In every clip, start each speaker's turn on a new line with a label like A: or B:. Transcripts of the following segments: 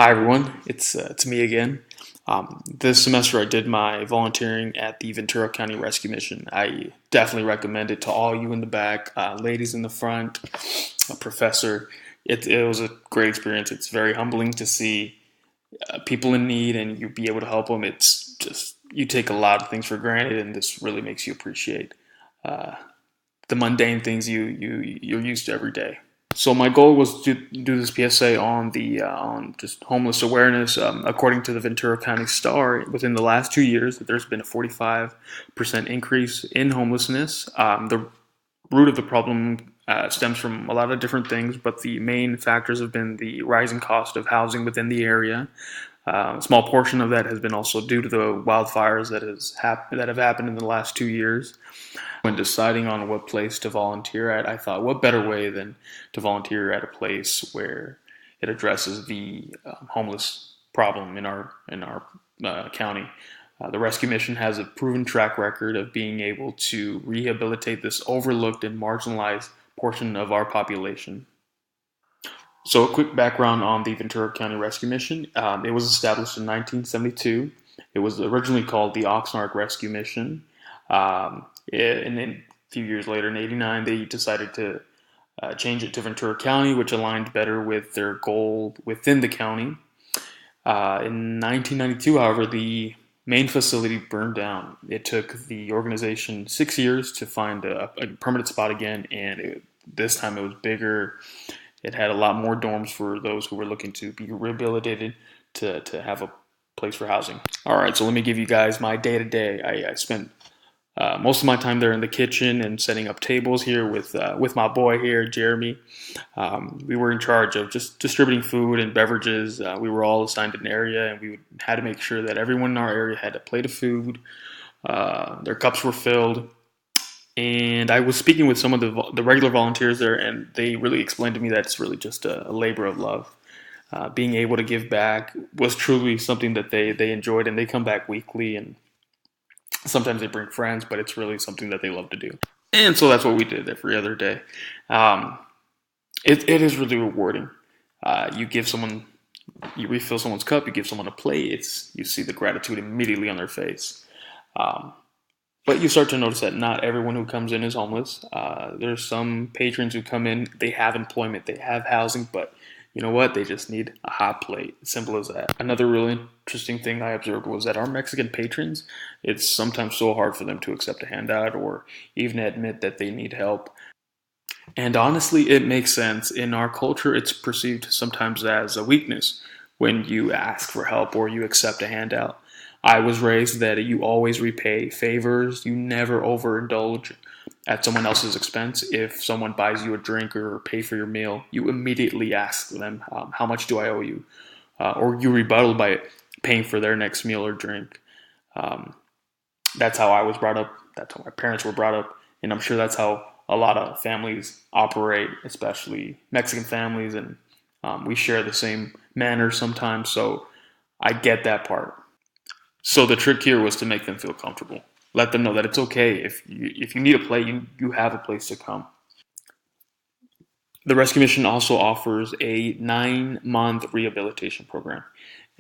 A: Hi everyone, it's me again. This semester I did my volunteering at the Ventura County Rescue Mission. I definitely recommend it to all you in the back, ladies in the front, a professor. It was a great experience. It's very humbling to see people in need and you be able to help them. It's just you take a lot of things for granted, and this really makes you appreciate uh, the mundane things you're used to every day. So my goal was to do this PSA on the on just homeless awareness. According to the Ventura County Star, within the last 2 years, there's been a 45% increase in homelessness. The root of the problem stems from a lot of different things, but the main factors have been the rising cost of housing within the area. A small portion of that has been also due to the wildfires that have happened in the last 2 years. When deciding on what place to volunteer at, I thought, what better way than to volunteer at a place where it addresses the homeless problem in our county. The rescue mission has a proven track record of being able to rehabilitate this overlooked and marginalized portion of our population. So, a quick background on the Ventura County Rescue Mission. It was established in 1972. It was originally called the Oxnard Rescue Mission. And then a few years later, in '89, they decided to change it to Ventura County, which aligned better with their goal within the county. In 1992, however, the main facility burned down. It took the organization 6 years to find a permanent spot again, and this time it was bigger. It had a lot more dorms for those who were looking to be rehabilitated to have a place for housing. All right, so let me give you guys my day to day. I spent most of my time there in the kitchen and setting up tables here with my boy here, Jeremy. We were in charge of just distributing food and beverages. We were all assigned an area, and we had to make sure that everyone in our area had a plate of food. Their cups were filled, and I was speaking with some of the regular volunteers there, and they really explained to me that it's really just a labor of love. Being able to give back was truly something that they enjoyed, and they come back weekly, and sometimes they bring friends, but it's really something that they love to do. And so that's what we did every other day. Um, it is really rewarding. You give someone, you refill someone's cup, you give someone a plate. You see the gratitude immediately on their face. Um, but you start to notice that not everyone who comes in is homeless. There's some patrons who come in, they have employment, they have housing, but you know what? They just need a hot plate. Simple as that. Another really interesting thing I observed was that our Mexican patrons, it's sometimes so hard for them to accept a handout or even admit that they need help. And honestly, it makes sense. In our culture, it's perceived sometimes as a weakness when you ask for help or you accept a handout. I was raised that you always repay favors, you never overindulge at someone else's expense. If someone buys you a drink or pay for your meal, you immediately ask them, how much do I owe you? Or you rebuttal by paying for their next meal or drink. Um, that's how I was brought up. That's how my parents were brought up. And I'm sure that's how a lot of families operate, especially Mexican families. And we share the same manners sometimes. So I get that part. So the trick here was to make them feel comfortable. Let them know that it's okay if you need a play, you have a place to come. The Rescue Mission also offers a 9-month rehabilitation program.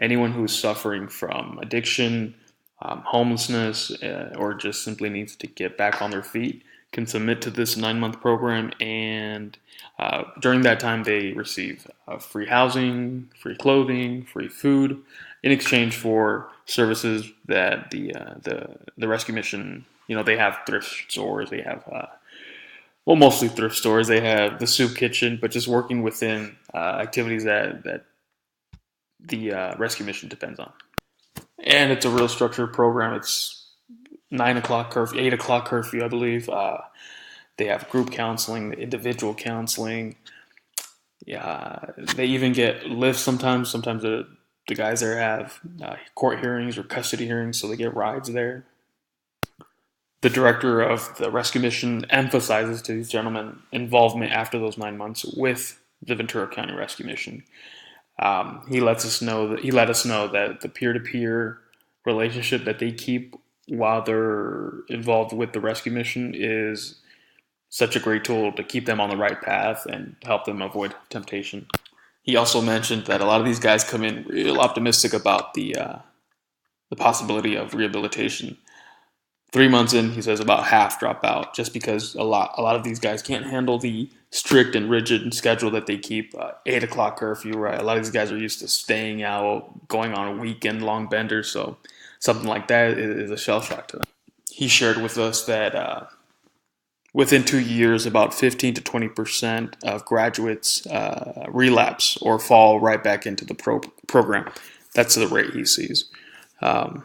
A: Anyone who's suffering from addiction, homelessness, or just simply needs to get back on their feet can submit to this 9-month program, and during that time they receive free housing, free clothing, free food in exchange for services that the Rescue Mission, they have thrift stores, they have well, mostly thrift stores. They have the soup kitchen, but just working within activities that the rescue mission depends on. And it's a real structured program. It's 9 o'clock curfew, 8 o'clock curfew, I believe. They have group counseling, individual counseling. Yeah, they even get lifts sometimes. Sometimes the guys there have court hearings or custody hearings, so they get rides there. The director of the rescue mission emphasizes to these gentlemen involvement after those 9 months with the Ventura County Rescue Mission. He let us know that the peer-to-peer relationship that they keep while they're involved with the rescue mission is such a great tool to keep them on the right path and help them avoid temptation. He also mentioned that a lot of these guys come in real optimistic about the possibility of rehabilitation. 3 months in, he says about half drop out just because a lot of these guys can't handle the strict and rigid schedule that they keep. 8 o'clock curfew, right? A lot of these guys are used to staying out, going on a weekend long bender, so something like that is a shell shock to them. He shared with us that within 2 years, about 15 to 20% of graduates relapse or fall right back into the program. That's the rate he sees. Um,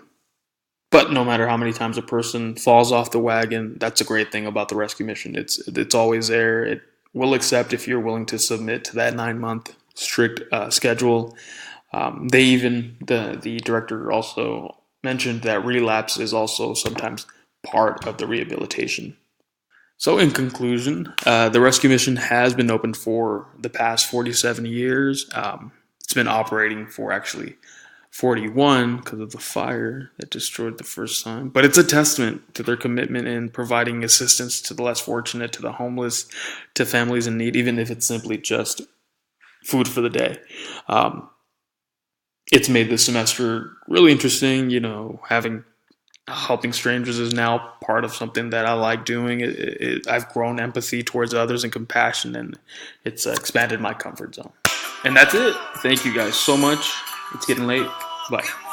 A: but no matter how many times a person falls off the wagon, that's a great thing about the rescue mission. It's always there. It will accept if you're willing to submit to that 9 month strict schedule. The director also mentioned that relapse is also sometimes part of the rehabilitation. So, in conclusion, the rescue mission has been open for the past 47 years. It's been operating for actually 41 because of the fire that destroyed the first time. But it's a testament to their commitment in providing assistance to the less fortunate, to the homeless, to families in need, even if it's simply just food for the day. Um, it's made the semester really interesting, having helping strangers is now part of something that I like doing. I've grown empathy towards others and compassion, and it's expanded my comfort zone. And that's it. Thank you guys so much. It's getting late. Bye.